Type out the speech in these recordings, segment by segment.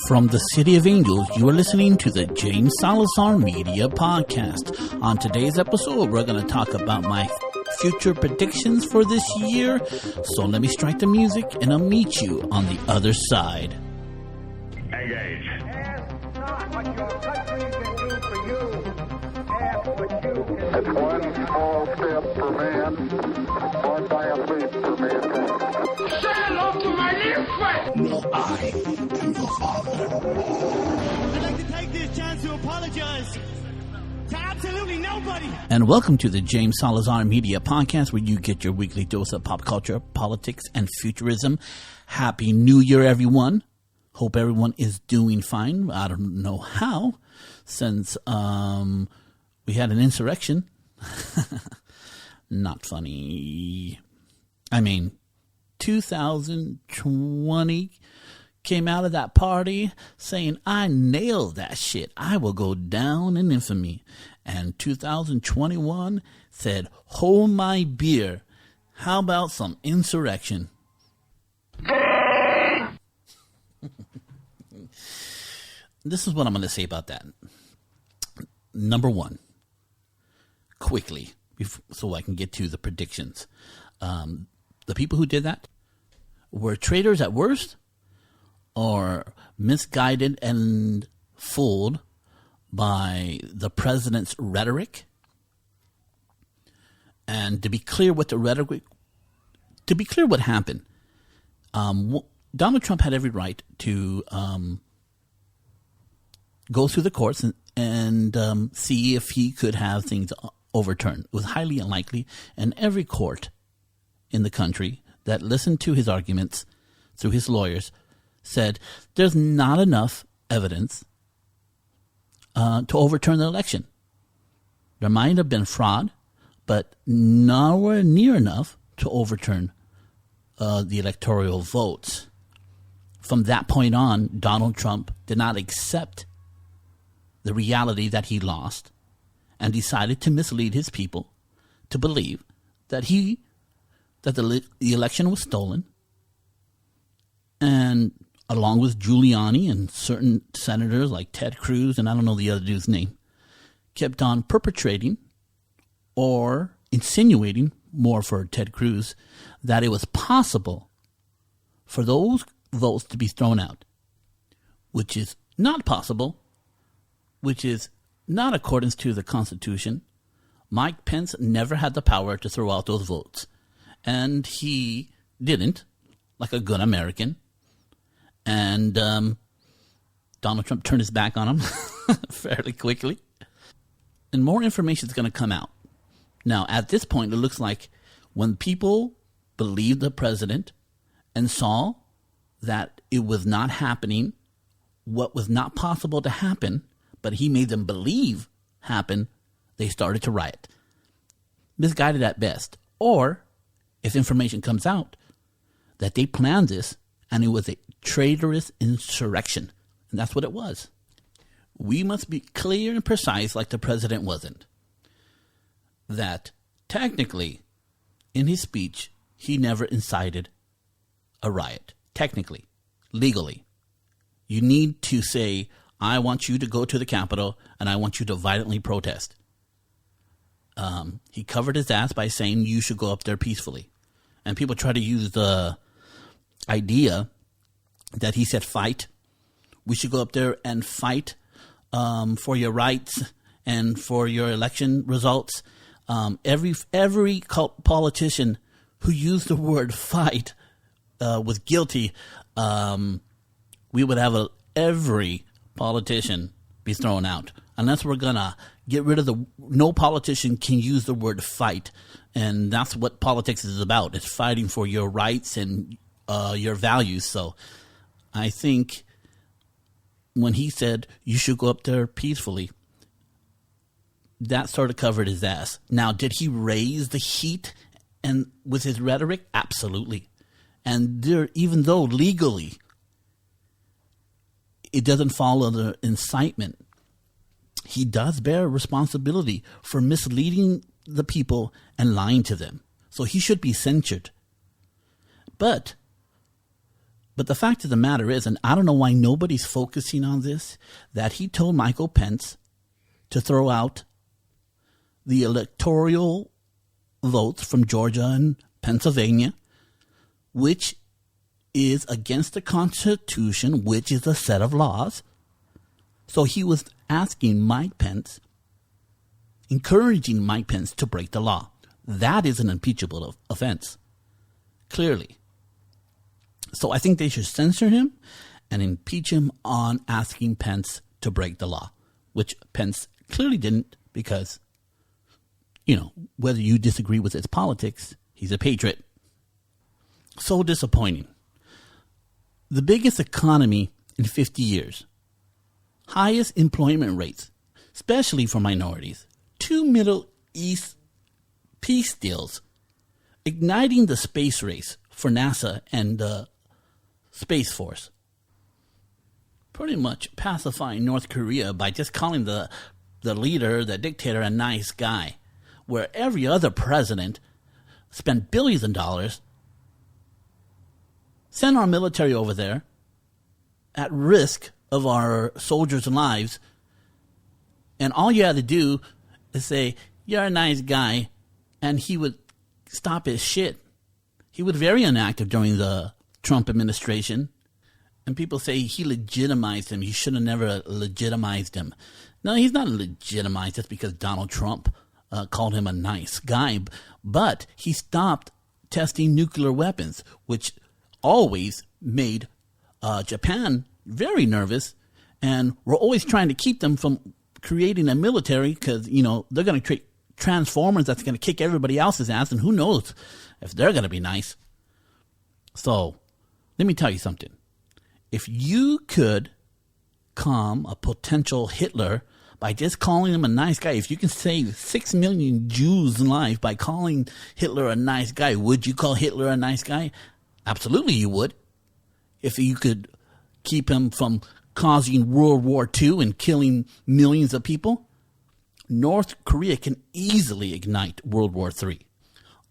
From the City of Angels, you are listening to the James Salazar Media Podcast. On today's episode, we're going to talk about my future predictions for this year. So let me strike the music and I'll meet you on the other side. Engage. Ask not what your country can do for you. Ask what you can do. It's one small step for man, one giant leap for mankind. Say hello to my little friend. No, I am your father. I'd like to take this chance to apologize to absolutely nobody. And welcome to the James Salazar Media Podcast, where you get your weekly dose of pop culture, politics, and futurism. Happy New Year, everyone. Hope everyone is doing fine. I don't know how, since we had an insurrection. Not funny. I mean, 2020 came out of that party saying, I nailed that shit. I will go down in infamy. And 2021 said, hold my beer. How about some insurrection? This is what I'm going to say about that. Number one, quickly, so I can get to the predictions. The people who did that were traitors at worst, or misguided and fooled by the president's rhetoric. And to be clear what what happened, Donald Trump had every right to go through the courts and see if he could have things overturned. It was highly unlikely, and every court in the country that listened to his arguments through his lawyers said there's not enough evidence to overturn the election. There might have been fraud, but nowhere near enough to overturn the electoral votes. From that point on, Donald Trump did not accept the reality that he lost and decided to mislead his people to believe that the election was stolen, and along with Giuliani and certain senators like Ted Cruz, and I don't know the other dude's name, kept on perpetrating or insinuating, more for Ted Cruz, that it was possible for those votes to be thrown out, which is not possible, which is not accordance to the Constitution. Mike Pence never had the power to throw out those votes, and he didn't, like a good American. And Donald Trump turned his back on him fairly quickly. And more information is going to come out. Now, at this point, it looks like when people believed the president and saw that it was not happening, what was not possible to happen, but he made them believe happened, they started to riot. Misguided at best. Or, if information comes out that they planned this and it was a traitorous insurrection. And that's what it was. We must be clear and precise, like the president wasn't, that technically, in his speech, he never incited a riot. Technically, legally. You need to say, I want you to go to the Capitol and I want you to violently protest. He covered his ass by saying you should go up there peacefully. And people try to use the idea that he said fight. We should go up there and fight for your rights and for your election results. Every politician who used the word fight was guilty. We would have every politician be thrown out, unless we're gonna get rid of no politician can use the word fight, and that's what politics is about. It's fighting for your rights and your values. So I think when he said you should go up there peacefully, that sort of covered his ass. Now, did he raise the heat and with his rhetoric? Absolutely. And even though legally it doesn't fall under incitement, he does bear responsibility for misleading the people and lying to them. So he should be censured. But But the fact of the matter is, and I don't know why nobody's focusing on this, that he told Michael Pence to throw out the electoral votes from Georgia and Pennsylvania, which is against the Constitution, which is a set of laws. So he was asking Mike Pence, encouraging Mike Pence to break the law. That is an impeachable offense, clearly. So I think they should censor him and impeach him on asking Pence to break the law, which Pence clearly didn't because, whether you disagree with his politics, he's a patriot. So disappointing. The biggest economy in 50 years. Highest employment rates, especially for minorities. 2 Middle East peace deals. Igniting the space race for NASA and the Space Force. Pretty much pacifying North Korea by just calling the leader, the dictator, a nice guy. Where every other president spent billions of dollars, sent our military over there at risk of our soldiers' lives, and all you had to do is say, you're a nice guy, and he would stop his shit. He was very inactive during the Trump administration, and people say he legitimized him. He should have never legitimized him. No, he's not legitimized just because Donald Trump called him a nice guy, but he stopped testing nuclear weapons, which always made Japan very nervous, and we're always trying to keep them from creating a military because, they're going to create transformers that's going to kick everybody else's ass, and who knows if they're going to be nice. So, let me tell you something. If you could calm a potential Hitler by just calling him a nice guy, if you can save 6 million Jews' life by calling Hitler a nice guy, would you call Hitler a nice guy? Absolutely you would. If you could keep him from causing World War II and killing millions of people, North Korea can easily ignite World War III.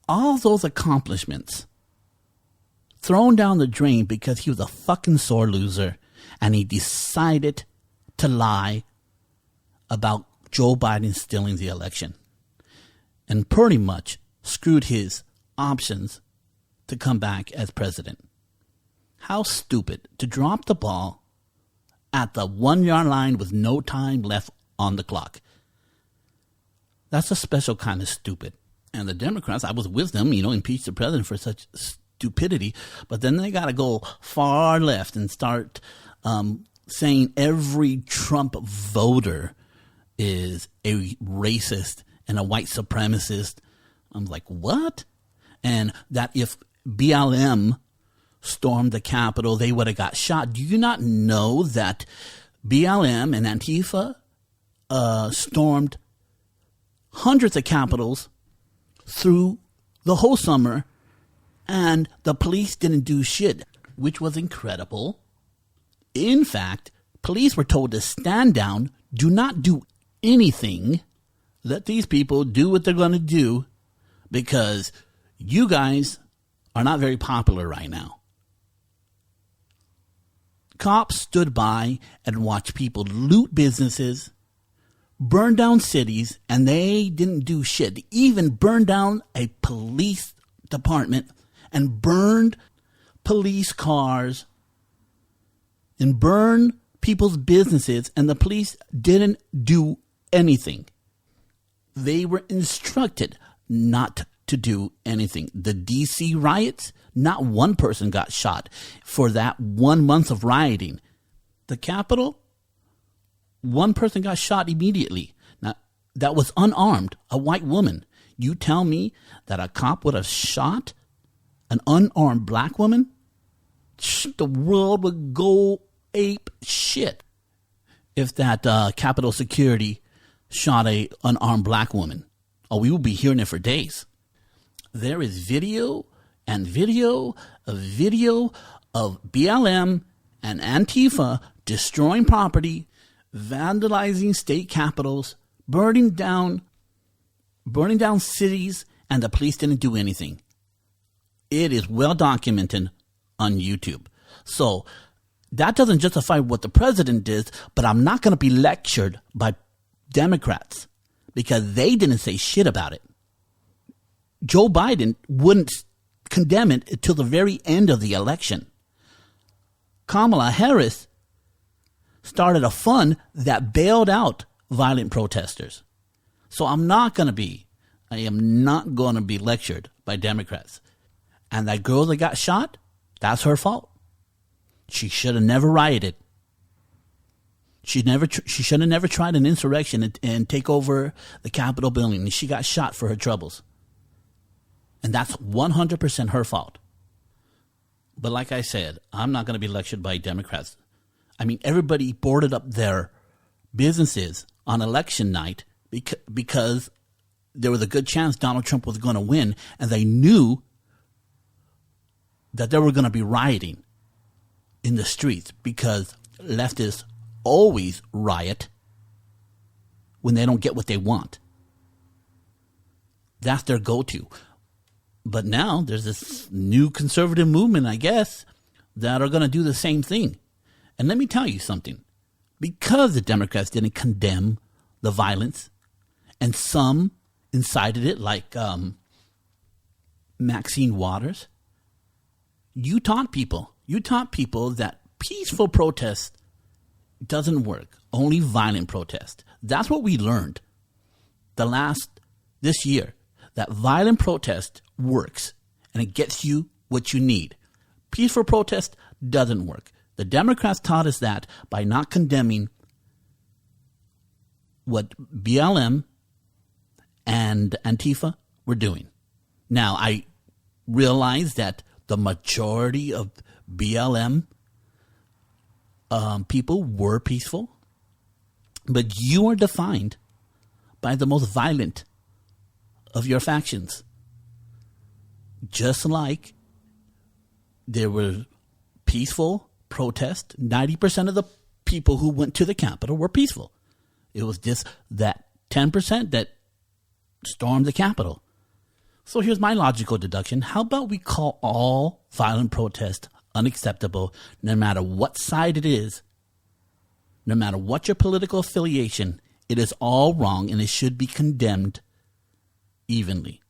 All those accomplishments thrown down the drain because he was a fucking sore loser and he decided to lie about Joe Biden stealing the election and pretty much screwed his options to come back as president. How stupid to drop the ball at the 1 yard line with no time left on the clock. That's a special kind of stupid. And the Democrats, I was with them, impeach the president for such stupidity, but then they got to go far left and start saying every Trump voter is a racist and a white supremacist. I'm like, what? And that if BLM stormed the Capitol, they would have got shot. Do you not know that BLM and Antifa stormed hundreds of Capitols through the whole summer, and the police didn't do shit, which was incredible. In fact, police were told to stand down, do not do anything, let these people do what they're going to do, because you guys are not very popular right now. Cops stood by and watched people loot businesses, burn down cities, and they didn't do shit. They even burned down a police department and burned police cars and burned people's businesses, and the police didn't do anything. They were instructed not to do anything. The DC riots, not one person got shot for that 1 month of rioting. The Capitol, one person got shot immediately. Now, that was unarmed, a white woman. You tell me that a cop would have shot an unarmed black woman? The world would go ape shit if that Capitol security shot a unarmed black woman. Oh, we will be hearing it for days. There is video of BLM and Antifa destroying property, vandalizing state capitals, burning down cities, and the police didn't do anything. It is well documented on YouTube. So that doesn't justify what the president did, but I'm not going to be lectured by Democrats because they didn't say shit about it. Joe Biden wouldn't condemn it until the very end of the election. Kamala Harris started a fund that bailed out violent protesters. So I am not going to be lectured by Democrats. And that girl that got shot, that's her fault. She should have never rioted. She should have never tried an insurrection and take over the Capitol building. And she got shot for her troubles. And that's 100% her fault. But like I said, I'm not going to be lectured by Democrats. I mean, everybody boarded up their businesses on election night because there was a good chance Donald Trump was going to win, and they knew that they were going to be rioting in the streets because leftists always riot when they don't get what they want. That's their go-to. But now there's this new conservative movement, I guess, that are going to do the same thing. And let me tell you something. Because the Democrats didn't condemn the violence, and some incited it, like Maxine Waters, you taught people that peaceful protest doesn't work. Only violent protest. That's what we learned this year, that violent protest works and it gets you what you need. Peaceful protest doesn't work. The Democrats taught us that by not condemning what BLM and Antifa were doing. Now, I realize that the majority of BLM people were peaceful, but you are defined by the most violent of your factions. Just like there were peaceful protests, 90% of the people who went to the Capitol were peaceful. It was just that 10% that stormed the Capitol. So here's my logical deduction. How about we call all violent protest unacceptable, no matter what side it is, no matter what your political affiliation, it is all wrong and it should be condemned evenly.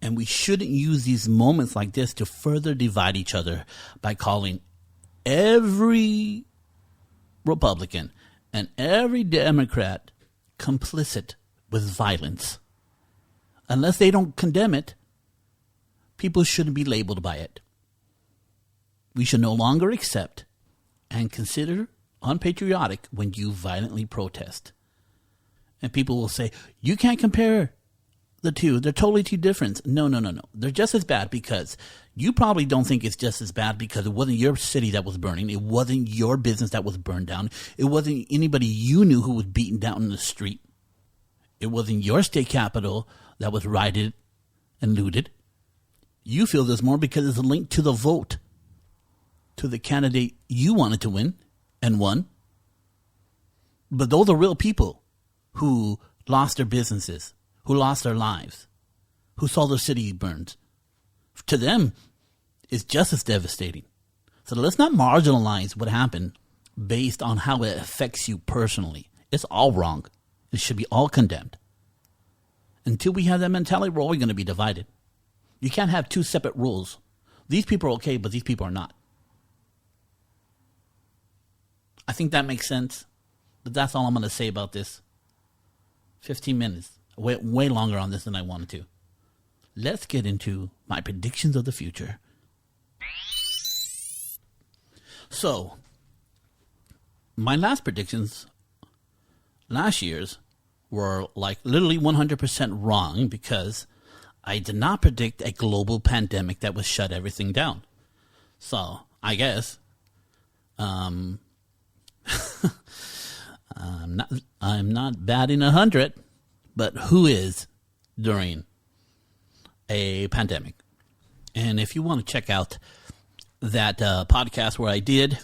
And we shouldn't use these moments like this to further divide each other by calling every Republican and every Democrat complicit with violence. Unless they don't condemn it, people shouldn't be labeled by it. We should no longer accept and consider unpatriotic when you violently protest. And people will say, you can't compare the two. They're totally two different. No. They're just as bad because you probably don't think it's just as bad because it wasn't your city that was burning. It wasn't your business that was burned down. It wasn't anybody you knew who was beaten down in the street. It wasn't your state capital that was rioted and looted. You feel this more because it's linked to the vote to the candidate you wanted to win and won. But those are real people who lost their businesses, who lost their lives, who saw their city burned. To them, it's just as devastating. So let's not marginalize what happened based on how it affects you personally. It's all wrong. It should be all condemned. Until we have that mentality, we're always going to be divided. You can't have two separate rules. These people are okay, but these people are not. I think that makes sense. But that's all I'm going to say about this. 15 minutes. Way longer on this than I wanted to. Let's get into my predictions of the future. So, my last predictions, last year's, were like literally 100% wrong because I did not predict a global pandemic that would shut everything down. So, I guess I'm not batting 100, but who is during a pandemic? And if you want to check out that podcast where I did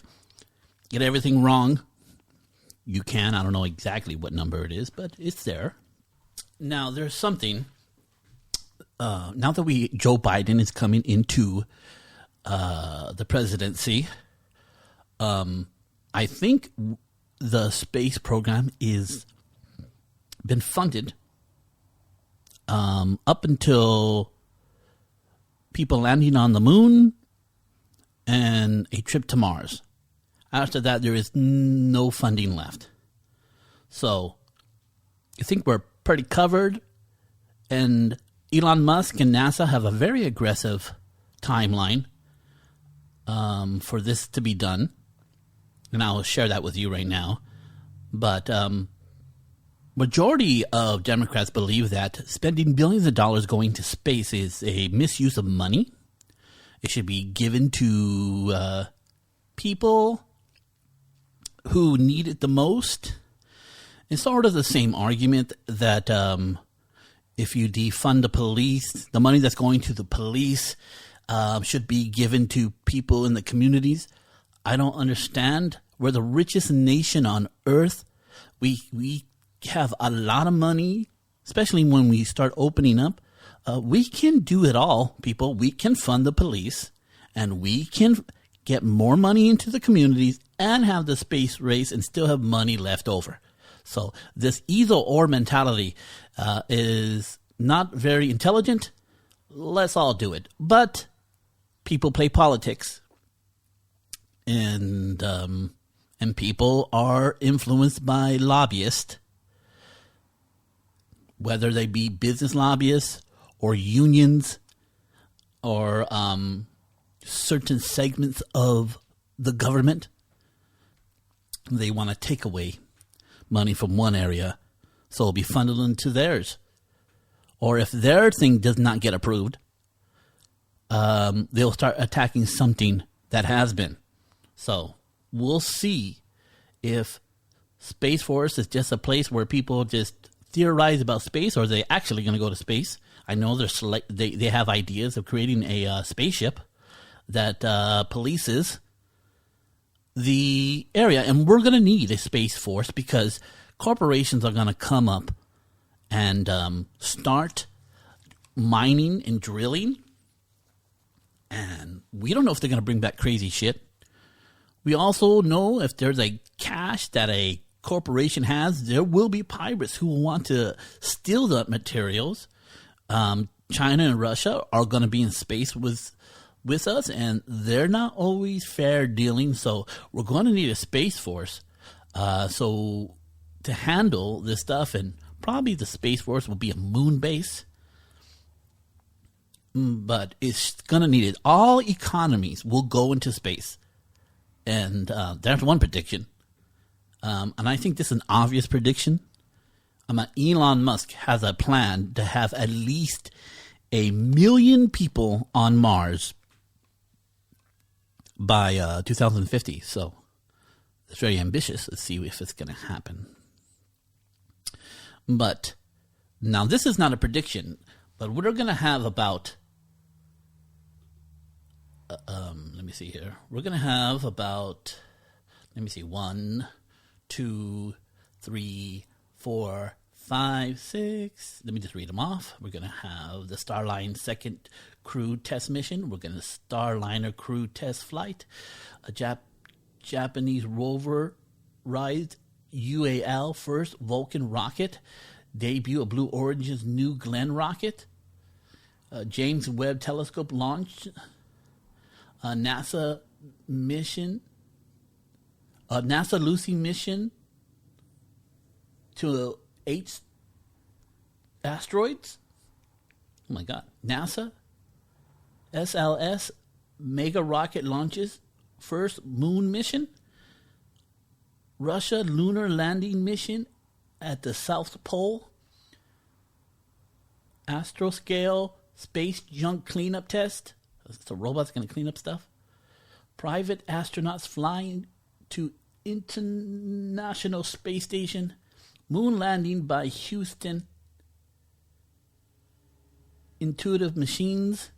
get everything wrong, you can. I don't know exactly what number it is, but it's there. Now, there's something. Now that Joe Biden is coming into the presidency, I think the space program is been funded up until people landing on the moon and a trip to Mars. After that, there is no funding left. So I think we're pretty covered, and Elon Musk and NASA have a very aggressive timeline for this to be done, and I'll share that with you right now. But majority of Democrats believe that spending billions of dollars going to space is a misuse of money. It should be given to people who need it the most. It's sort of the same argument that if you defund the police, the money that's going to the police should be given to people in the communities. I don't understand. We're the richest nation on earth. We have a lot of money, especially when we start opening up. We can do it all, people. We can fund the police, and we can get more money into the communities and have the space race and still have money left over. So this either or mentality is not very intelligent. Let's all do it. But people play politics, and people are influenced by lobbyists, whether they be business lobbyists or unions or certain segments of the government. They want to take away money from one area, so it'll be funneled into theirs. Or if their thing does not get approved, they'll start attacking something that has been. So we'll see if Space Force is just a place where people just theorize about space, or are they actually going to go to space? I know they have ideas of creating a spaceship that polices the area, and we're going to need a space force because corporations are going to come up and start mining and drilling, and we don't know if they're going to bring back crazy shit. We also know if there's a cache that a corporation has, there will be pirates who will want to steal the materials. China and Russia are going to be in space with us, and they're not always fair dealing, so we're going to need a space force so to handle this stuff, and probably the space force will be a moon base, but it's going to need it. All economies will go into space, and that's one prediction, and I think this is an obvious prediction. Elon Musk has a plan to have at least 1 million people on Mars by 2050. So it's very ambitious. Let's see if it's going to happen. But now this is not a prediction, but we're going to have about, let me see here. We're going to have about, 1, 2, 3, 4, 5, 6. Let me just read them off. We're going to have the Starline second crew test mission. We're going to Starliner crew test flight. A Japanese rover ride UAL first Vulcan rocket. Debut of Blue Origin's New Glenn rocket. James Webb Telescope launch. NASA mission. NASA Lucy mission to 8 asteroids. Oh my God. NASA SLS mega rocket launches first moon mission. Russia lunar landing mission at the South Pole. Astroscale space junk cleanup test. So robots going to clean up stuff. Private astronauts flying to International Space Station. Moon landing by Houston. Intuitive Machines.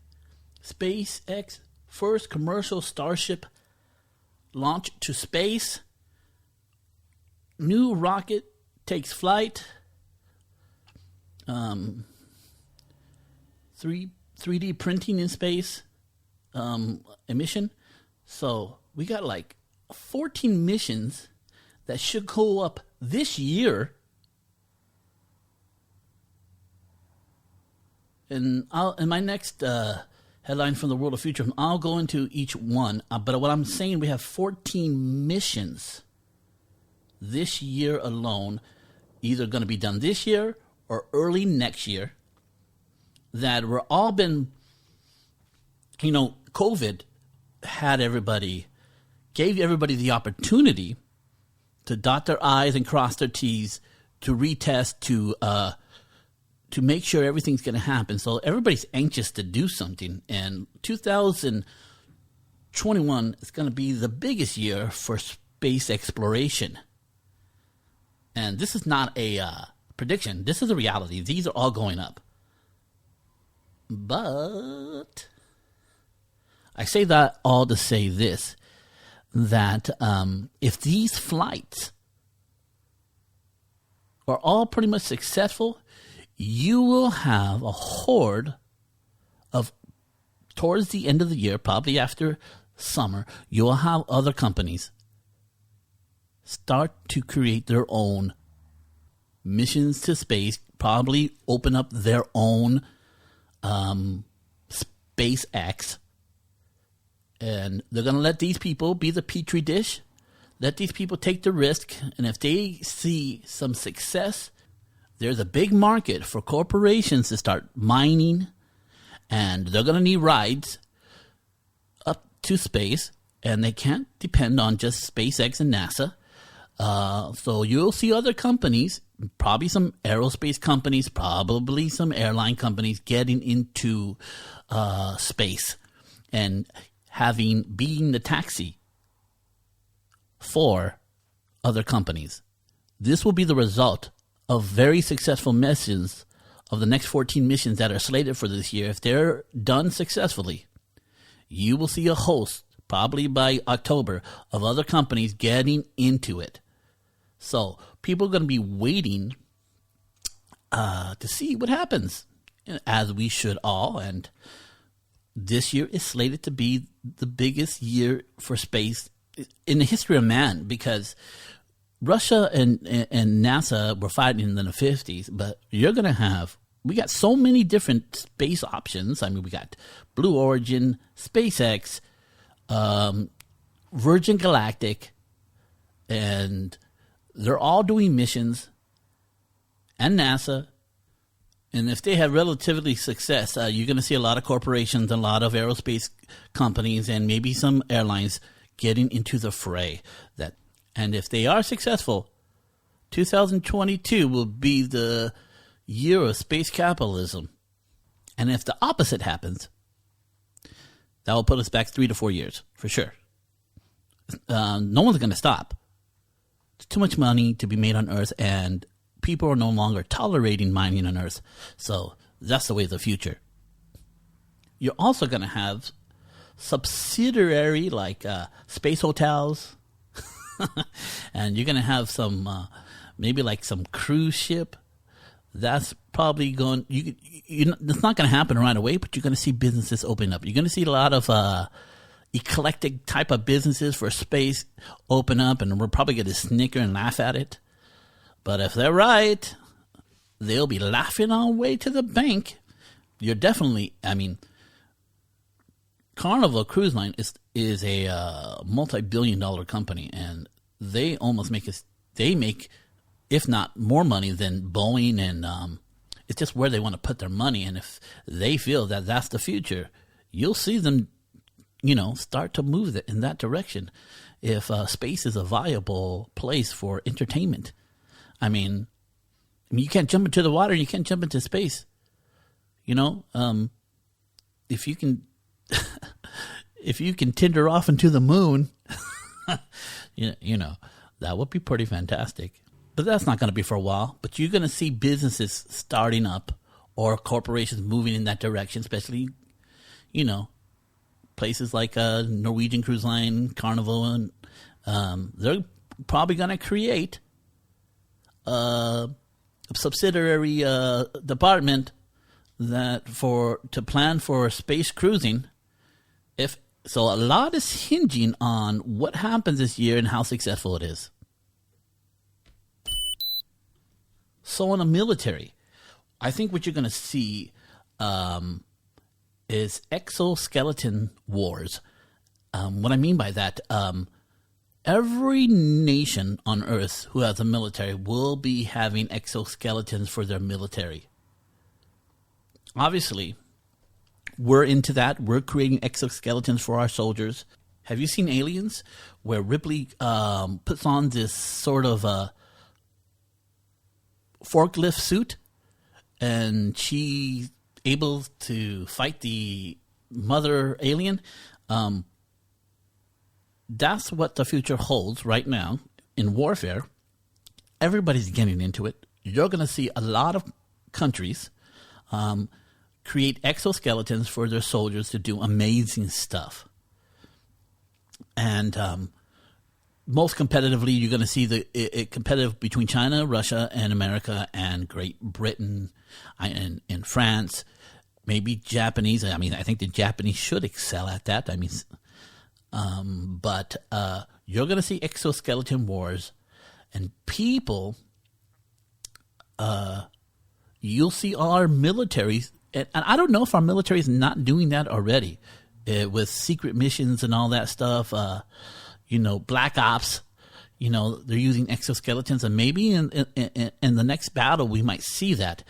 SpaceX first commercial Starship launch to space. New rocket takes flight. 3D printing in space emission. So we got like 14 missions that should go up this year. And in my next headline from the World of Future, I'll go into each one. But what I'm saying, we have 14 missions this year alone, either going to be done this year or early next year, that were all been, COVID gave everybody the opportunity to dot their I's and cross their T's, to retest, to make sure everything's going to happen. So everybody's anxious to do something. And 2021 is going to be the biggest year for space exploration. And this is not a prediction. This is a reality. These are all going up. But I say that all to say this, that if these flights are all pretty much successful, you will have a horde of, towards the end of the year, probably after summer, you will have other companies start to create their own missions to space, probably open up their own SpaceX, and they're going to let these people be the petri dish, let these people take the risk, and if they see some success, there's a big market for corporations to start mining, and they're going to need rides up to space, and they can't depend on just SpaceX and NASA. So you'll see other companies, probably some aerospace companies, probably some airline companies getting into space and being the taxi for other companies. This will be the result of very successful missions, of the next 14 missions that are slated for this year. If they're done successfully, you will see a host, probably by October, of other companies getting into it. So people are going to be waiting to see what happens, as we should all. And this year is slated to be the biggest year for space in the history of man, because Russia and NASA were fighting in the 50s, but we got so many different space options. I mean, we got Blue Origin, SpaceX, Virgin Galactic, and they're all doing missions, and NASA. And if they have relatively success, you're going to see a lot of corporations, a lot of aerospace companies, and maybe some airlines getting into the fray. And if they are successful, 2022 will be the year of space capitalism. And if the opposite happens, that will put us back 3 to 4 years, for sure. No one's going to stop. There's too much money to be made on Earth, and people are no longer tolerating mining on Earth. So that's the way of the future. You're also going to have subsidiary like space hotels, and you're going to have some maybe like some cruise ship. That's probably going. It's not going to happen right away, but you're going to see businesses open up. You're going to see a lot of eclectic type of businesses for space open up, and we're probably going to snicker and laugh at it. But if they're right, they'll be laughing all the way to the bank. You're definitely, Carnival Cruise Line is a multi-billion-dollar company, and they almost make if not more money than Boeing, and it's just where they want to put their money. And if they feel that that's the future, you'll see them, start to move in that direction. If space is a viable place for entertainment, you can't jump into the water, and you can't jump into space. If you can. If you can Tinder off into the moon, that would be pretty fantastic. But that's not going to be for a while. But you're going to see businesses starting up or corporations moving in that direction, especially, places like Norwegian Cruise Line, Carnival, and they're probably going to create a subsidiary department to plan for space cruising. If So a lot is hinging on what happens this year and how successful it is. So in the military, I think what you're going to see is exoskeleton wars. What I mean by that, every nation on Earth who has a military will be having exoskeletons for their military. Obviously, we're into that. We're creating exoskeletons for our soldiers. Have you seen Aliens, where Ripley puts on this sort of forklift suit, and she's able to fight the mother alien? That's what the future holds right now in warfare. Everybody's getting into it. You're going to see a lot of countries create exoskeletons for their soldiers to do amazing stuff. And most competitively, you're going to see the competitive between China, Russia, and America, and Great Britain, and France, maybe Japanese. I mean, I think the Japanese should excel at that. I mean, but you're going to see exoskeleton wars, and people, you'll see our militaries, and I don't know if our military is not doing that already, with secret missions and all that stuff. Black ops, they're using exoskeletons, and maybe in the next battle we might see that.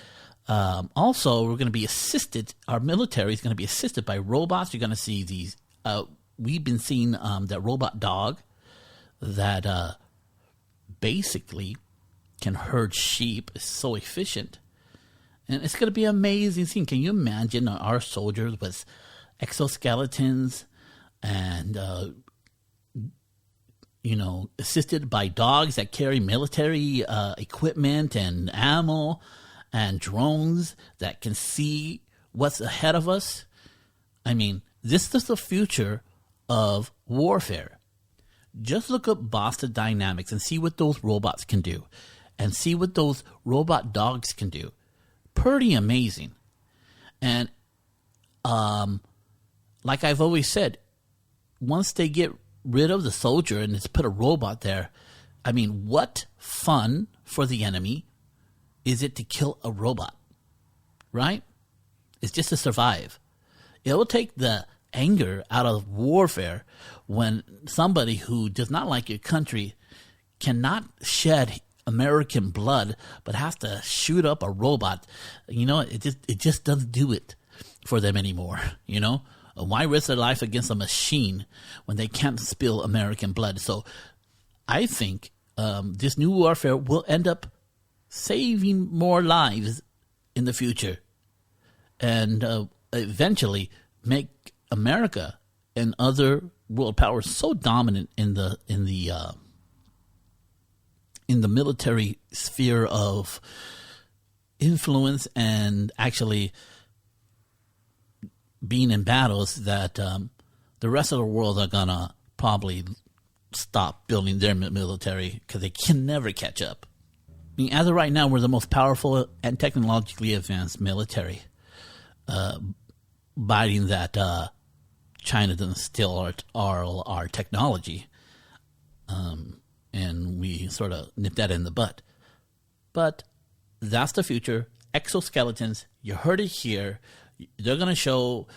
Also, we're going to be assisted. Our military is going to be assisted by robots. You're going to see these. We've been seeing that robot dog that basically can herd sheep. It's so efficient, and it's going to be an amazing scene. Can you imagine our soldiers with exoskeletons and assisted by dogs that carry military equipment and ammo, and drones that can see what's ahead of us? I mean, this is the future of warfare. Just look up Boston Dynamics and see what those robots can do, and see what those robot dogs can do. Pretty amazing. And like I've always said, once they get rid of the soldier and just put a robot there, I mean, what fun for the enemy is it to kill a robot, right? It's just to survive. It will take the anger out of warfare when somebody who does not like your country cannot shed American blood but has to shoot up a robot. It just doesn't do it for them anymore. Why risk their life against a machine when they can't spill American blood? So I think this new warfare will end up saving more lives in the future, and eventually make America and other world powers so dominant in the military sphere of influence and actually being in battles that the rest of the world are gonna probably stop building their military because they can never catch up. I mean, as of right now, we're the most powerful and technologically advanced military, biting that China doesn't steal our technology, and we sort of nip that in the butt. But that's the future. Exoskeletons, you heard it here. They're going to show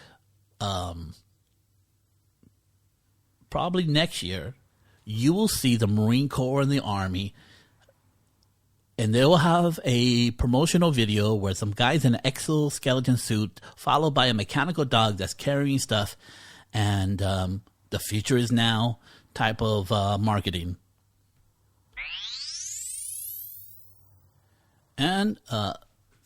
probably next year. You will see the Marine Corps and the Army, and they will have a promotional video where some guy's in an exoskeleton suit followed by a mechanical dog that's carrying stuff, and the future is now type of marketing. And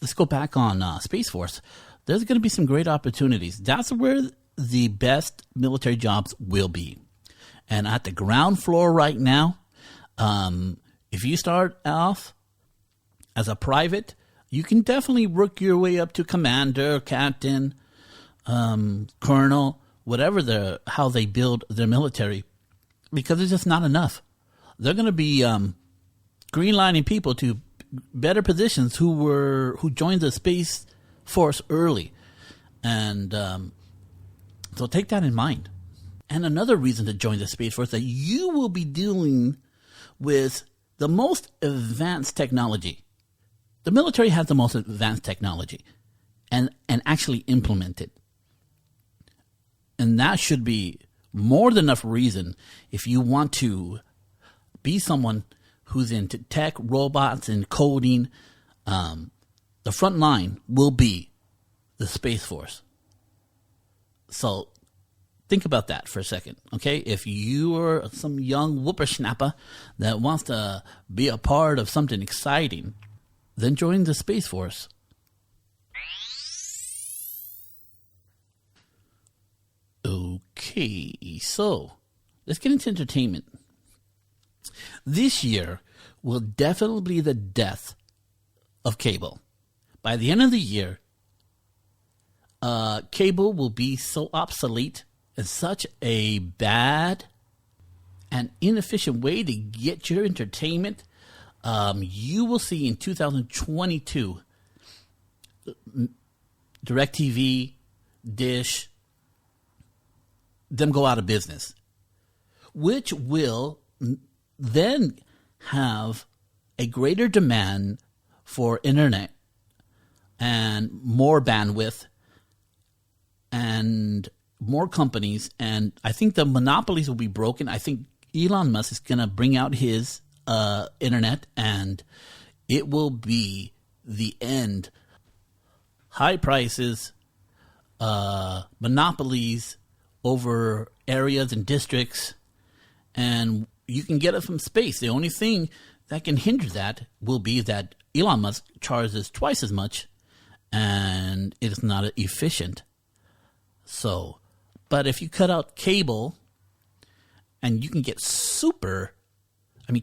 let's go back on Space Force. There's going to be some great opportunities. That's where the best military jobs will be. And at the ground floor right now, if you start off as a private, you can definitely work your way up to commander, captain, colonel, whatever how they build their military, because it's just not enough. They're going to be greenlining people to better positions who joined the Space Force early, and so take that in mind. And another reason to join the Space Force, that you will be dealing with the most advanced technology. The military has the most advanced technology and actually implement it. And that should be more than enough reason if you want to be someone who's into tech, robots, and coding. The front line will be the Space Force. So think about that for a second, okay? If you're some young whippersnapper that wants to be a part of something exciting, then join the Space Force. Okay, so let's get into entertainment. This year will definitely be the death of cable. By the end of the year, cable will be so obsolete and such a bad and inefficient way to get your entertainment. You will see in 2022, DirecTV, Dish, them go out of business, which will then have a greater demand for internet and more bandwidth and more companies. And I think the monopolies will be broken. I think Elon Musk is going to bring out his internet, and it will be the end. High prices, monopolies over areas and districts, and you can get it from space. The only thing that can hinder that will be that Elon Musk charges twice as much, and it is not efficient. So, but if you cut out cable, and you can get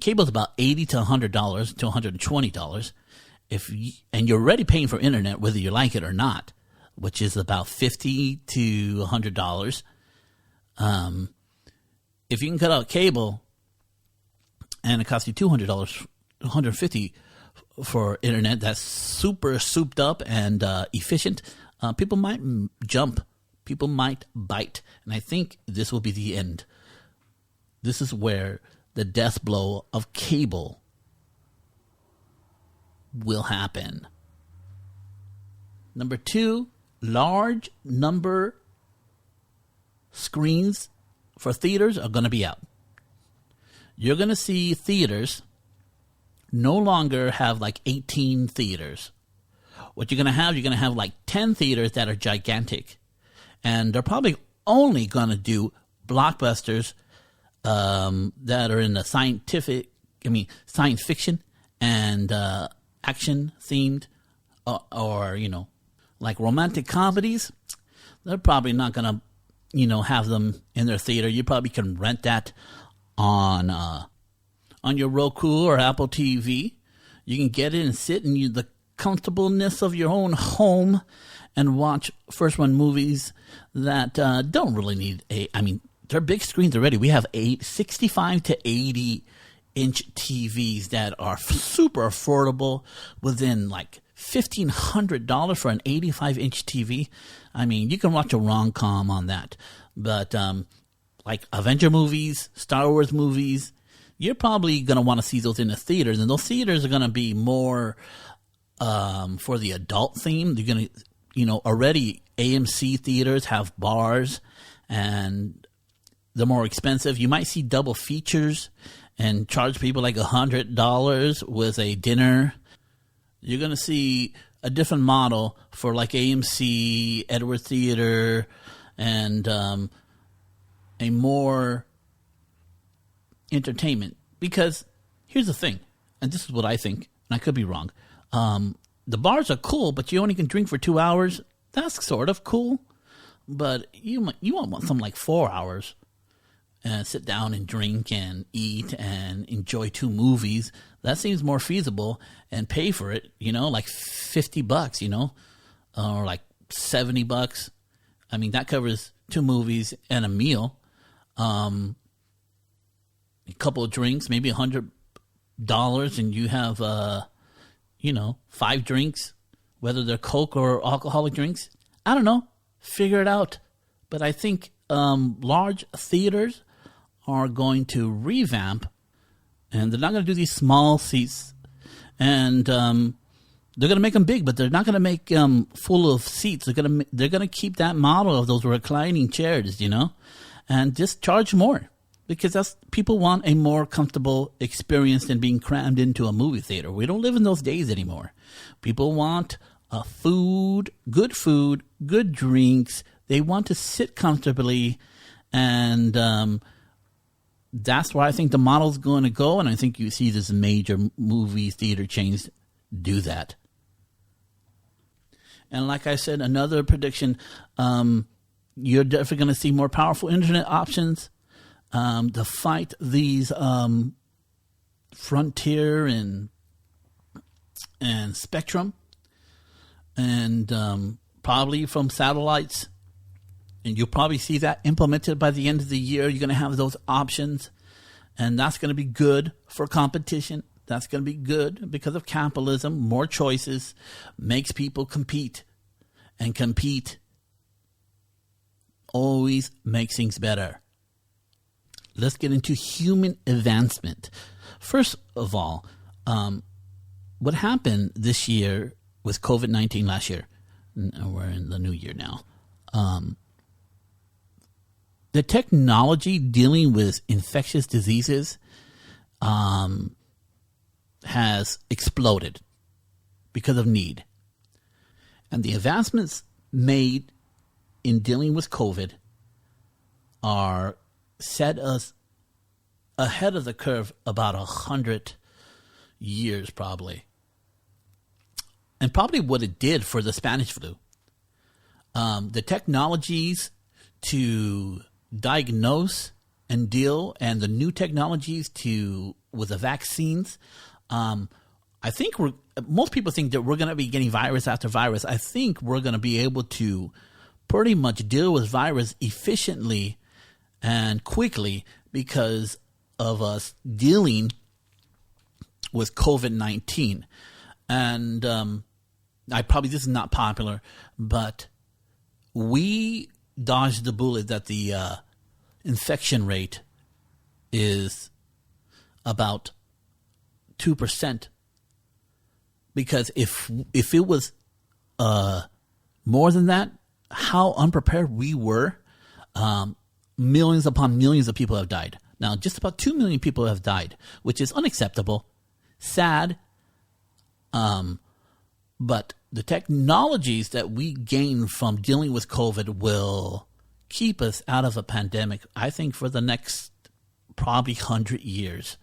cable is about $80 to $100 to $120. And you're already paying for internet whether you like it or not, which is about $50 to $100. If you can cut out cable and it costs you $200, $150 for internet that's super souped up and efficient, people might jump. People might bite. And I think this will be the end. This is where the death blow of cable will happen. Number 2, large number screens for theaters are going to be out. You're going to see theaters no longer have like 18 theaters. What you're going to have like 10 theaters that are gigantic. And they're probably only going to do blockbusters that are in the science fiction and action themed, or like romantic comedies. They're probably not gonna, have them in their theater. You probably can rent that on your Roku or Apple TV. You can get in and sit in the comfortableness of your own home and watch first-run movies that don't really need they're big screens already. We have 65 to 80-inch TVs that are super affordable within like $1,500 for an 85-inch TV. I mean, you can watch a rom-com on that. But like Avenger movies, Star Wars movies, you're probably going to want to see those in the theaters. And those theaters are going to be more for the adult theme. You're going to, already AMC theaters have bars, and they're more expensive. You might see double features and charge people like $100 with a dinner. You're going to see a different model for like AMC, Edward Theater, and a more entertainment. Because here's the thing, and this is what I think, and I could be wrong. The bars are cool, but you only can drink for 2 hours. That's sort of cool. But you want something like 4 hours. And sit down and drink and eat and enjoy 2 movies. That seems more feasible, and pay for it, like $50, or like $70. I mean, that covers 2 movies and a meal. A couple of drinks, maybe $100, and you have, 5 drinks, whether they're Coke or alcoholic drinks. I don't know. Figure it out. But I think large theaters are going to revamp, and they're not going to do these small seats, and they're going to make them big, but they're not going to make full of seats. They're going to keep that model of those reclining chairs, and just charge more, because people want a more comfortable experience than being crammed into a movie theater. We don't live in those days anymore. People want food, good drinks. They want to sit comfortably, and that's where I think the model's going to go, and I think you see this major movie theater chains do that. And like I said, another prediction, you're definitely going to see more powerful internet options to fight these Frontier and Spectrum, and probably from satellites. And you'll probably see that implemented by the end of the year. You're going to have those options, and that's going to be good for competition. That's going to be good because of capitalism. More choices makes people compete, and compete always makes things better. Let's get into human advancement. First of all, what happened this year with COVID-19 last year, we're in the new year now, the technology dealing with infectious diseases has exploded because of need. And the advancements made in dealing with COVID are set us ahead of the curve about 100 years probably. And probably what it did for the Spanish flu. The technologies to diagnose and deal, and the new technologies with the vaccines, I think most people think that we're going to be getting virus after virus. I think we're going to be able to pretty much deal with virus efficiently and quickly because of us dealing with COVID-19. And this is not popular, but we dodged the bullet that the infection rate is about 2%. Because if it was more than that, how unprepared we were, millions upon millions of people have died. Now, just about 2 million people have died, which is unacceptable, sad, but the technologies that we gain from dealing with COVID will keep us out of a pandemic, I think, for the next probably 100 years.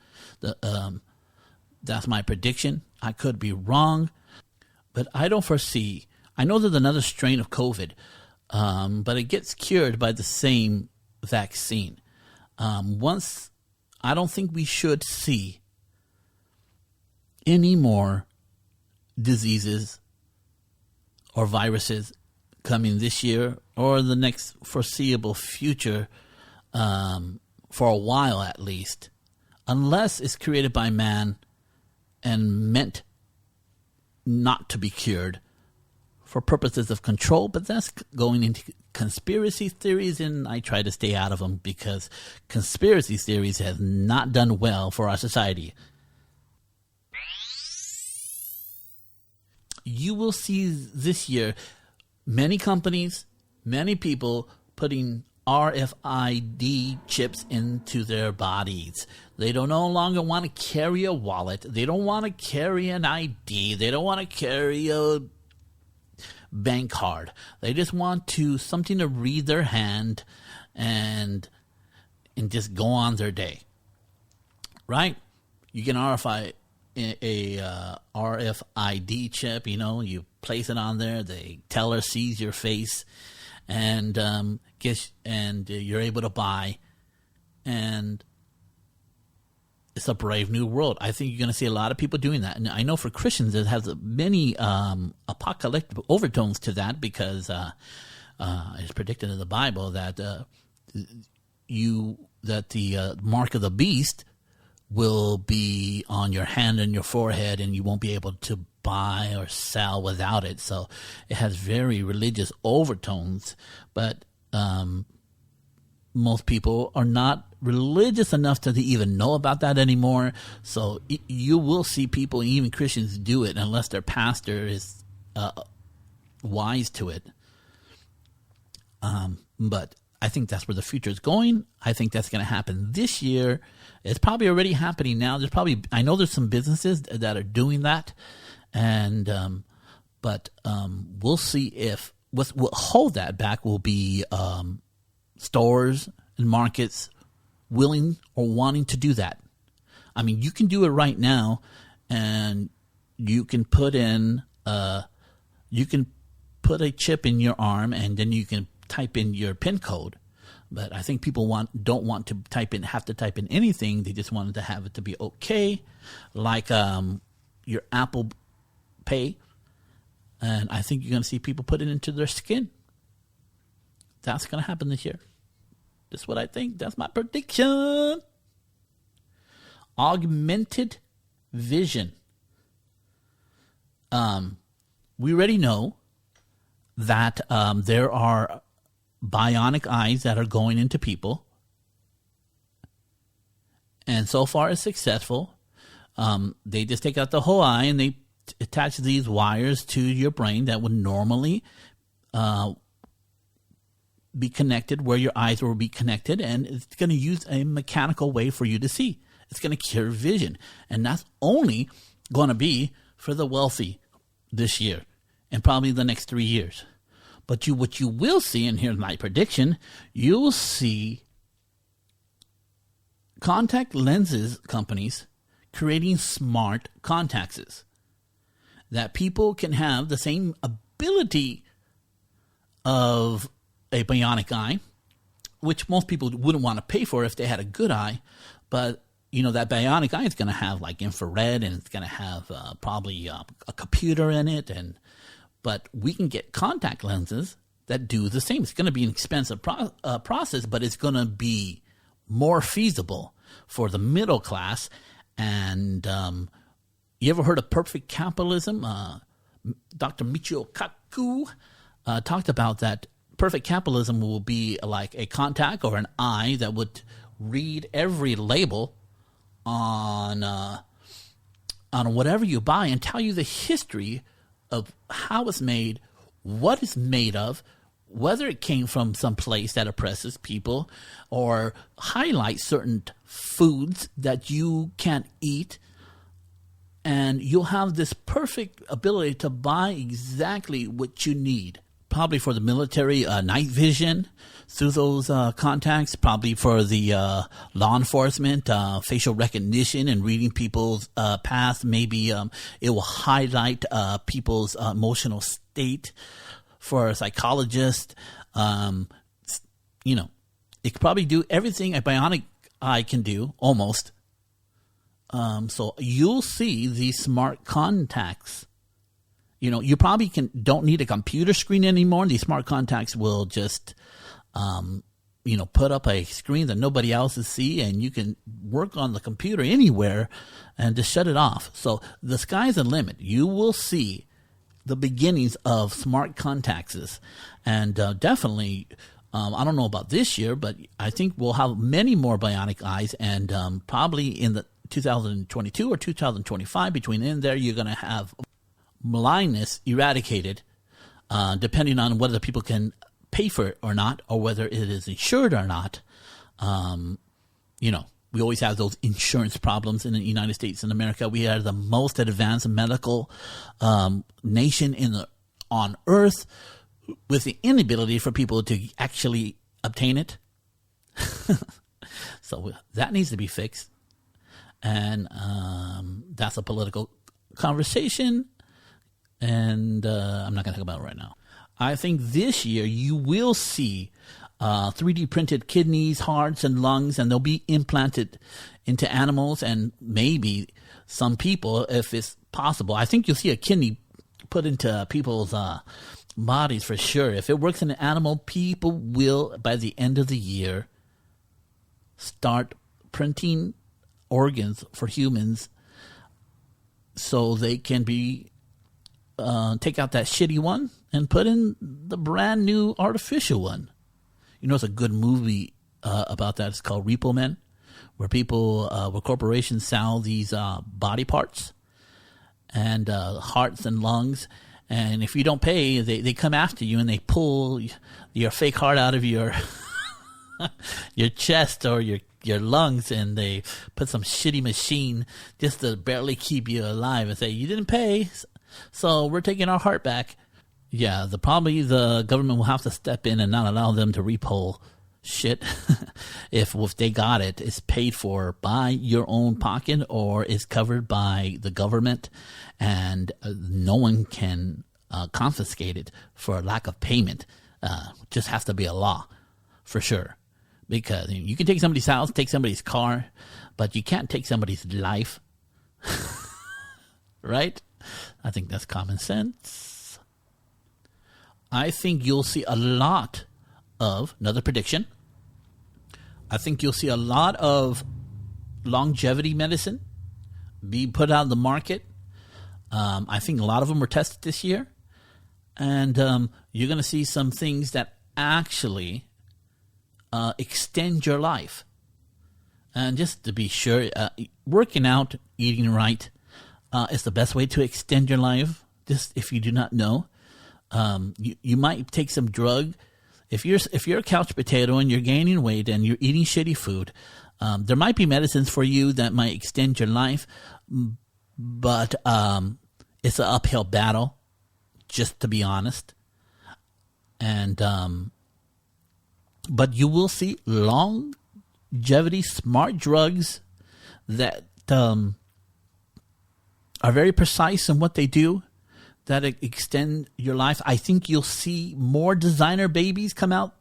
That's my prediction. I could be wrong, but I don't foresee. I know there's another strain of COVID, but it gets cured by the same vaccine. I don't think we should see any more diseases or viruses coming this year or the next foreseeable future, for a while at least, unless it's created by man and meant not to be cured for purposes of control. But that's going into conspiracy theories, and I try to stay out of them because conspiracy theories have not done well for our society. You will see this year many companies, many people putting RFID chips into their bodies. They don't no longer want to carry a wallet. They don't want to carry an ID. They don't want to carry a bank card. They just want something to read their hand and just go on their day. Right? You can RFID chip, you place it on there, the teller sees your face, and you're able to buy, and it's a brave new world. I think you're going to see a lot of people doing that, and I know for Christians it has many apocalyptic overtones to that because it's predicted in the Bible that the mark of the beast will be on your hand and your forehead, and you won't be able to buy or sell without it. So it has very religious overtones, but most people are not religious enough to even know about that anymore. So you will see people, even Christians, do it unless their pastor is wise to it. But I think that's where the future is going. I think that's going to happen this year. It's probably already happening now. I know there's some businesses that are doing that, and but we'll see if what will hold that back will be stores and markets willing or wanting to do that. I mean, you can do it right now, and you can put in you can put a chip in your arm, and then you can type in your PIN code. But I think people don't want to have to type in anything. They just wanted to have it to be okay, like your Apple Pay. And I think you're going to see people put it into their skin. That's going to happen this year. That's what I think. That's my prediction. Augmented vision. We already know that there are bionic eyes that are going into people. And so far it's successful. They just take out the whole eye and they attach these wires to your brain that would normally be connected where your eyes will be connected, and it's going to use a mechanical way for you to see. It's going to cure vision, and that's only going to be for the wealthy this year and probably the next 3 years. But what you will see, and here's my prediction, you'll see contact lenses companies creating smart contacts that people can have the same ability of a bionic eye, which most people wouldn't want to pay for if they had a good eye. But, that bionic eye is going to have like infrared, and it's going to have probably a computer in it. But we can get contact lenses that do the same. It's going to be an expensive process, but it's going to be more feasible for the middle class. And you ever heard of perfect capitalism? Dr. Michio Kaku talked about that. Perfect capitalism will be like a contact or an eye that would read every label on whatever you buy and tell you the history of how it's made, what it's made of, whether it came from some place that oppresses people, or highlight certain foods that you can't eat. And you'll have this perfect ability to buy exactly what you need. Probably for the military, night vision through those contacts. Probably for the law enforcement, facial recognition and reading people's past. Maybe it will highlight people's emotional state. For a psychologist, it could probably do everything a bionic eye can do, almost. So you'll see these smart contacts. You probably don't need a computer screen anymore. These smart contacts will just, put up a screen that nobody else will see, and you can work on the computer anywhere and just shut it off. So the sky's the limit. You will see the beginnings of smart contacts, and definitely, I don't know about this year, but I think we'll have many more bionic eyes, and probably in the 2022 or 2025, between in there, you're going to have blindness eradicated, depending on whether people can pay for it or not, or whether it is insured or not. We always have those insurance problems in the United States and America. We are the most advanced medical nation on earth, with the inability for people to actually obtain it. So that needs to be fixed. And that's a political conversation. And I'm not going to talk about it right now. I think this year you will see 3D printed kidneys, hearts, and lungs, and they'll be implanted into animals and maybe some people, if it's possible. I think you'll see a kidney put into people's bodies for sure. If it works in an animal, people will, by the end of the year, start printing organs for humans so they can be take out that shitty one and put in the brand new artificial one. It's a good movie about that. It's called Repo Men, where where corporations sell these body parts and hearts and lungs. And if you don't pay, they come after you and they pull your fake heart out of your your chest or your lungs, and they put some shitty machine just to barely keep you alive and say, you didn't pay, so we're taking our heart back. Yeah, probably the government will have to step in and not allow them to repo shit. if they got it, it's paid for by your own pocket or is covered by the government, and no one can confiscate it for lack of payment. Just has to be a law for sure, because you can take somebody's house, take somebody's car, but you can't take somebody's life. Right? I think that's common sense. I think you'll see a lot of, another prediction, I think you'll see a lot of longevity medicine be put out on the market. I think a lot of them were tested this year. And you're going to see some things that actually extend your life. And just to be sure, working out, eating right is the best way to extend your life. Just if you do not know, you might take some drug. If you're a couch potato and you're gaining weight and you're eating shitty food, there might be medicines for you that might extend your life, but it's an uphill battle, just to be honest. And but you will see longevity smart drugs that are very precise in what they do, that extend your life. I think you'll see more designer babies come out.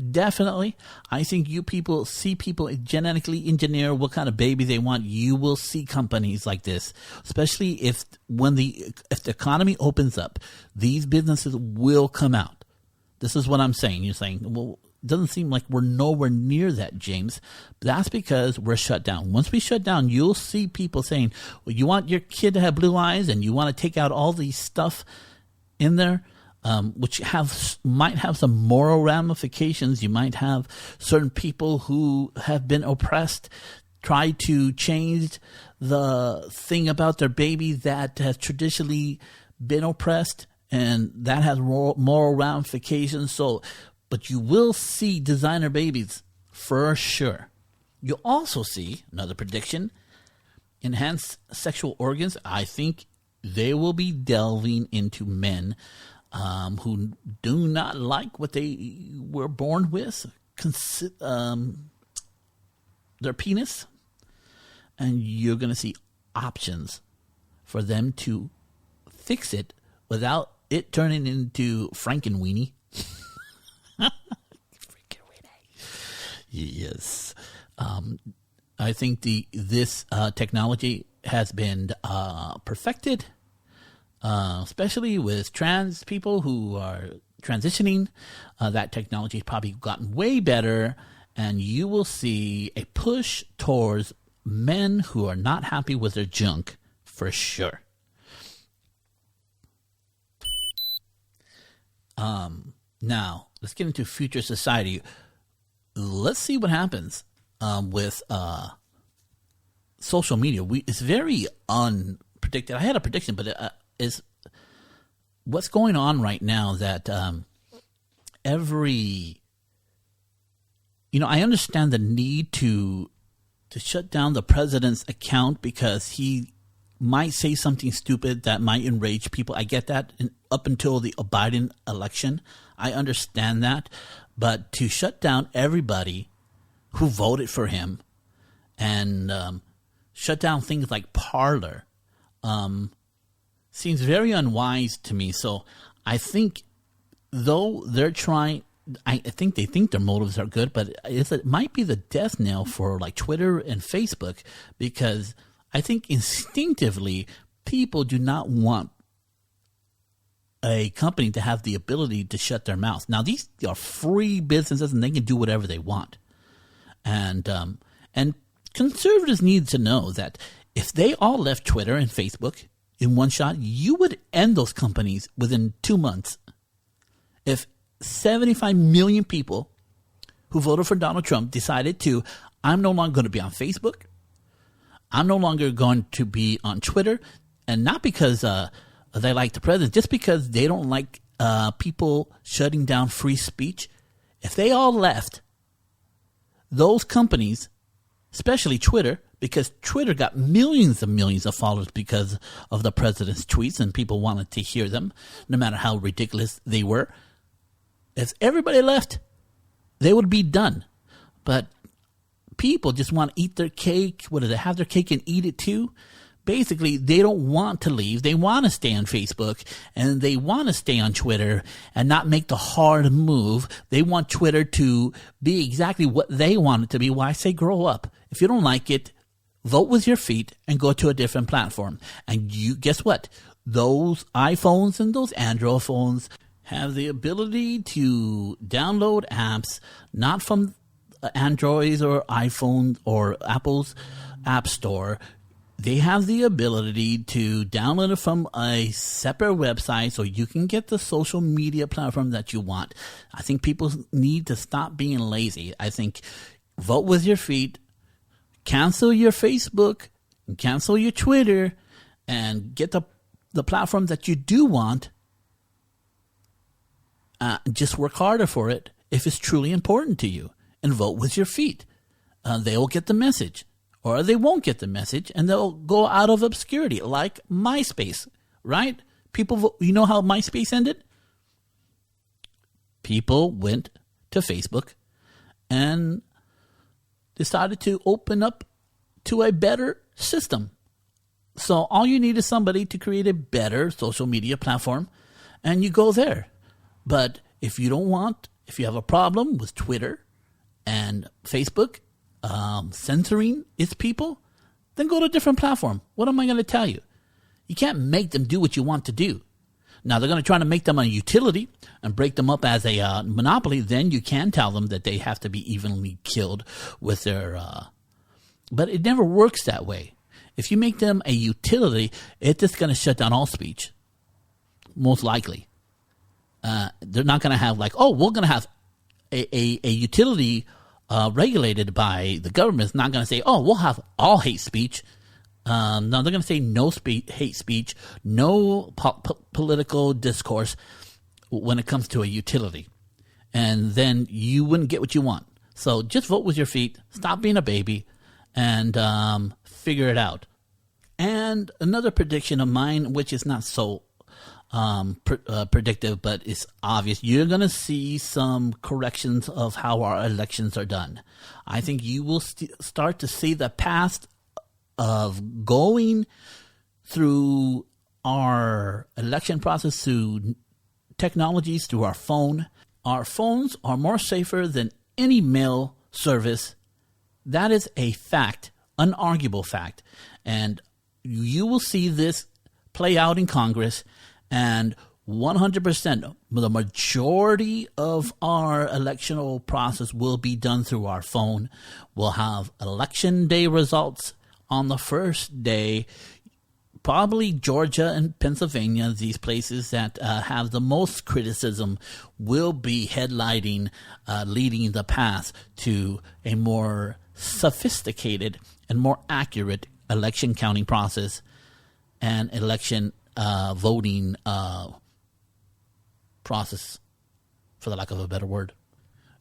Definitely. I think you people see people genetically engineer what kind of baby they want. You will see companies like this, especially if the economy opens up, these businesses will come out. This is what I'm saying. You're saying, well, it doesn't seem like we're nowhere near that, James. That's because we're shut down. Once we shut down, you'll see people saying, well, you want your kid to have blue eyes and you want to take out all these stuff in there, which might have some moral ramifications. You might have certain people who have been oppressed try to change the thing about their baby that has traditionally been oppressed, and that has moral ramifications. But you will see designer babies for sure. You'll also see, another prediction, enhanced sexual organs. I think they will be delving into men who do not like what they were born with, their penis. And you're going to see options for them to fix it without it turning into Frankenweenie. Yes. I think this technology has been perfected, especially with trans people who are transitioning. That technology has probably gotten way better, and you will see a push towards men who are not happy with their junk for sure. Now, let's get into future society. Let's see what happens with social media. It's very unpredictable. I had a prediction, but is what's going on right now that I understand the need to shut down the president's account because he might say something stupid that might enrage people. I get that. Up until the Biden election, I understand that. But to shut down everybody who voted for him and shut down things like Parler seems very unwise to me. So I think, though they're trying, I think they think their motives are good, but it might be the death knell for like Twitter and Facebook, because I think instinctively people do not want a company to have the ability to shut their mouth. Now, these are free businesses and they can do whatever they want. And conservatives need to know that if they all left Twitter and Facebook in one shot, you would end those companies within 2 months. If 75 million people who voted for Donald Trump decided to, I'm no longer going to be on Facebook. I'm no longer going to be on Twitter. And not because they like the president, just because they don't like people shutting down free speech. If they all left, those companies, especially Twitter, because Twitter got millions of followers because of the president's tweets and people wanted to hear them, no matter how ridiculous they were. If everybody left, they would be done. But people just want to eat their cake. What do they have their cake and eat it too? Basically, they don't want to leave. They want to stay on Facebook and they want to stay on Twitter and not make the hard move. They want Twitter to be exactly what they want it to be. Why I say grow up. If you don't like it, vote with your feet and go to a different platform. And you guess what? Those iPhones and those Android phones have the ability to download apps not from Androids or iPhone or Apple's App Store. They have the ability to download it from a separate website so you can get the social media platform that you want. I think people need to stop being lazy. I think vote with your feet, cancel your Facebook, cancel your Twitter, and get the platform that you do want. Just work harder for it if it's truly important to you, and vote with your feet. They will get the message. Or they won't get the message, and they'll go out of obscurity, like MySpace, right? People, you know how MySpace ended? People went to Facebook and decided to open up to a better system. So all you need is somebody to create a better social media platform, and you go there. But if you have a problem with Twitter and Facebook, censoring its people, then go to a different platform. What am I going to tell you? You can't make them do what you want to do. Now, they're going to try to make them a utility and break them up as a monopoly. Then you can tell them that they have to be evenly killed with their... But it never works that way. If you make them a utility, it's just going to shut down all speech. Most likely. They're not going to have like, we're going to have a utility regulated by the government. Is not going to say, we'll have all hate speech. No, they're going to say no hate speech, no political discourse when it comes to a utility. And then you wouldn't get what you want. So just vote with your feet, stop being a baby, and figure it out. And another prediction of mine, which is not so predictive, but it's obvious. You're going to see some corrections of how our elections are done. I think you will start to see the past of going through our election process through technologies, through our phone. Our phones are more safer than any mail service. That is a fact, unarguable fact. And you will see this play out in Congress. And 100%, the majority of our electoral process will be done through our phone. We'll have election day results on the first day. Probably Georgia and Pennsylvania, these places that have the most criticism, will be headlighting, leading the path to a more sophisticated and more accurate election counting process and election voting process, for the lack of a better word.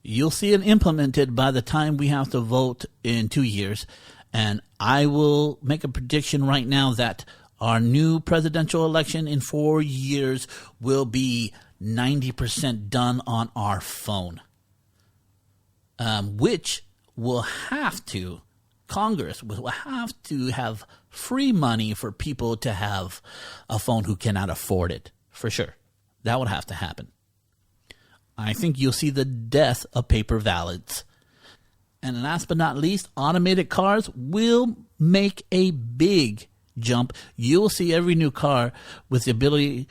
You'll see it implemented by the time we have to vote in 2 years. And I will make a prediction right now that our new presidential election in 4 years will be 90% done on our phone, which will have to, Congress will have to have free money for people to have a phone who cannot afford it, for sure. That would have to happen. I think you'll see the death of paper ballots. And last but not least, automated cars will make a big jump. You'll see every new car with the ability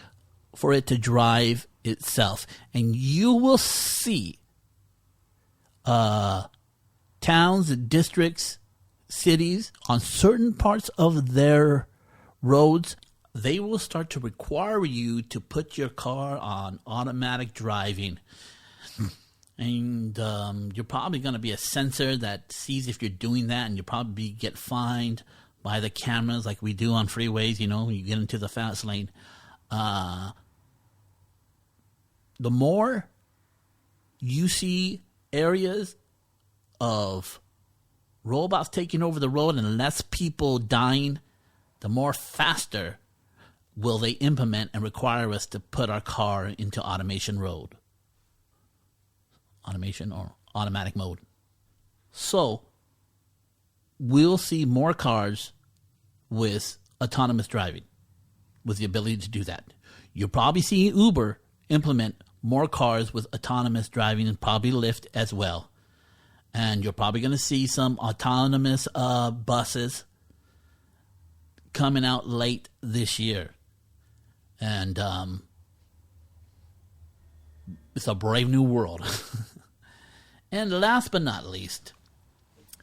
for it to drive itself. And you will see towns, districts, cities on certain parts of their roads, they will start to require you to put your car on automatic driving. And you're probably going to be a sensor that sees if you're doing that, and you'll probably get fined by the cameras like we do on freeways, when you get into the fast lane. The more you see areas of robots taking over the road and less people dying, the more faster will they implement and require us to put our car into automation or automatic mode. So we'll see more cars with autonomous driving, with the ability to do that. You'll probably see Uber implement more cars with autonomous driving, and probably Lyft as well. And you're probably going to see some autonomous buses coming out late this year. And it's a brave new world. And last but not least,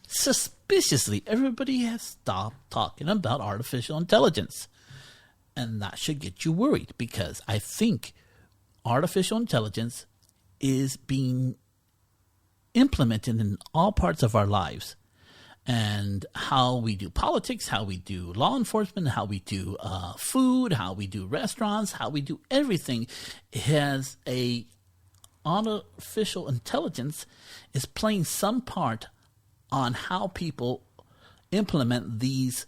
suspiciously, everybody has stopped talking about artificial intelligence. And that should get you worried, because I think artificial intelligence is being implemented in all parts of our lives. And how we do politics, how we do law enforcement, how we do food, how we do restaurants, how we do everything has a artificial intelligence is playing some part on how people implement these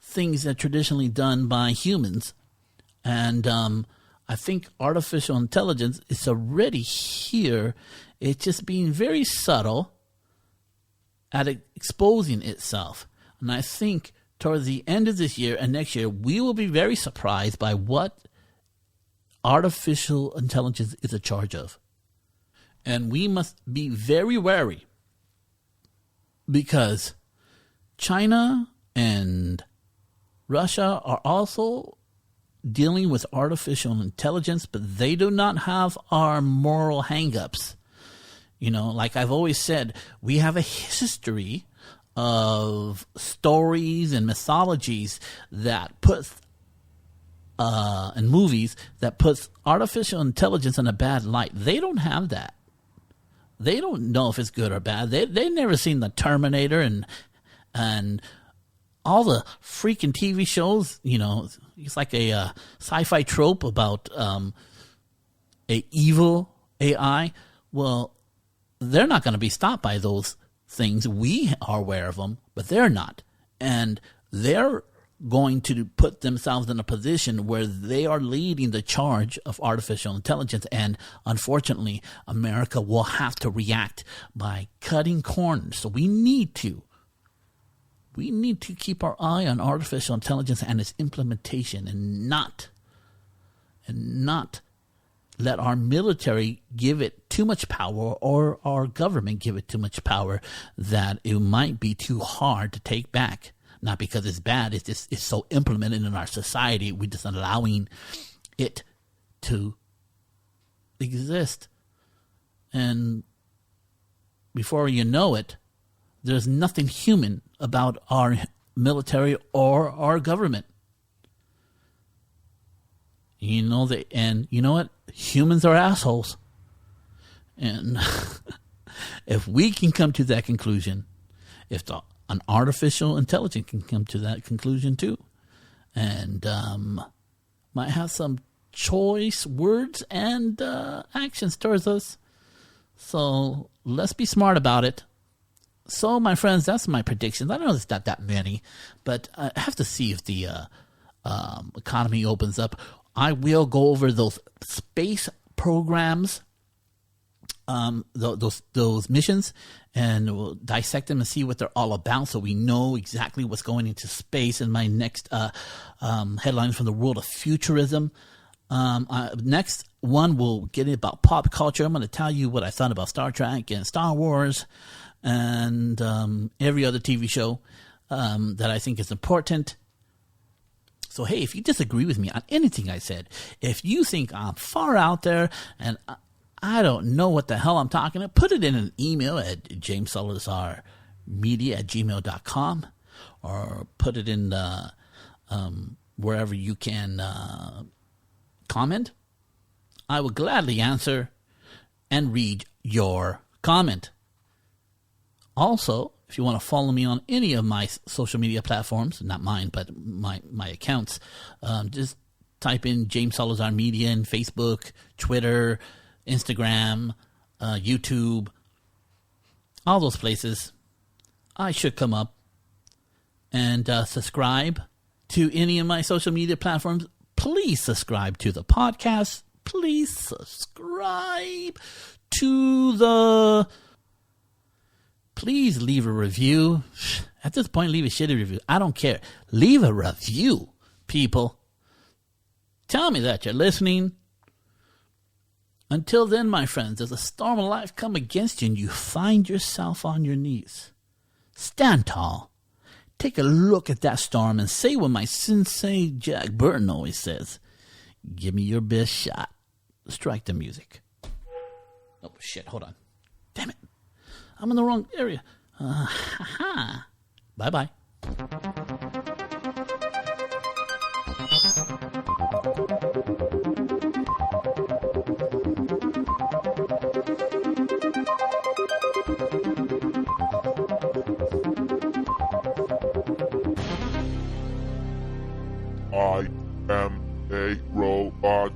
things that are traditionally done by humans. And I think artificial intelligence is already here. It's just being very subtle at exposing itself. And I think towards the end of this year and next year, we will be very surprised by what artificial intelligence is in charge of. And we must be very wary, because China and Russia are also dealing with artificial intelligence, but they do not have our moral hang-ups. Like I've always said, we have a history of stories and mythologies that puts and movies that puts artificial intelligence in a bad light. They don't have that. They don't know if it's good or bad. They've never seen the Terminator and all the freaking TV shows. It's like a sci-fi trope about a evil AI. Well, they're not going to be stopped by those things. We are aware of them, but they're not. And they're going to put themselves in a position where they are leading the charge of artificial intelligence. And unfortunately, America will have to react by cutting corners. So we need to keep our eye on artificial intelligence and its implementation, and not let our military give it too much power, or our government give it too much power, that it might be too hard to take back. Not because it's bad, it's so implemented in our society, we're just allowing it to exist. And before you know it, there's nothing human about our military or our government. And you know what? Humans are assholes. And if we can come to that conclusion, if an artificial intelligence can come to that conclusion too, and might have some choice words and actions towards us. So let's be smart about it. So, my friends, that's my predictions. I know it's not that many, but I have to see if the economy opens up. I will go over those space programs, those missions, and we'll dissect them and see what they're all about, so we know exactly what's going into space. In my next headlines from the world of futurism. Next one, we'll get about pop culture. I'm going to tell you what I thought about Star Trek and Star Wars and every other TV show that I think is important. So, hey, if you disagree with me on anything I said, if you think I'm far out there and I don't know what the hell I'm talking about, put it in an email at jamessalazarmedia@gmail.com, or put it in wherever you can comment. I will gladly answer and read your comment. Also, if you want to follow me on any of my social media platforms, not mine, but my accounts, just type in James Salazar Media in Facebook, Twitter, Instagram, YouTube, all those places. I should come up. And subscribe to any of my social media platforms. Please subscribe to the podcast. Please subscribe to the... Please leave a review. At this point, leave a shitty review. I don't care. Leave a review, people. Tell me that you're listening. Until then, my friends, as a storm of life come against you and you find yourself on your knees, stand tall. Take a look at that storm and say what my sensei Jack Burton always says. Give me your best shot. Strike the music. Oh, shit, hold on. Damn it. I'm in the wrong area. Bye-bye. I am a robot.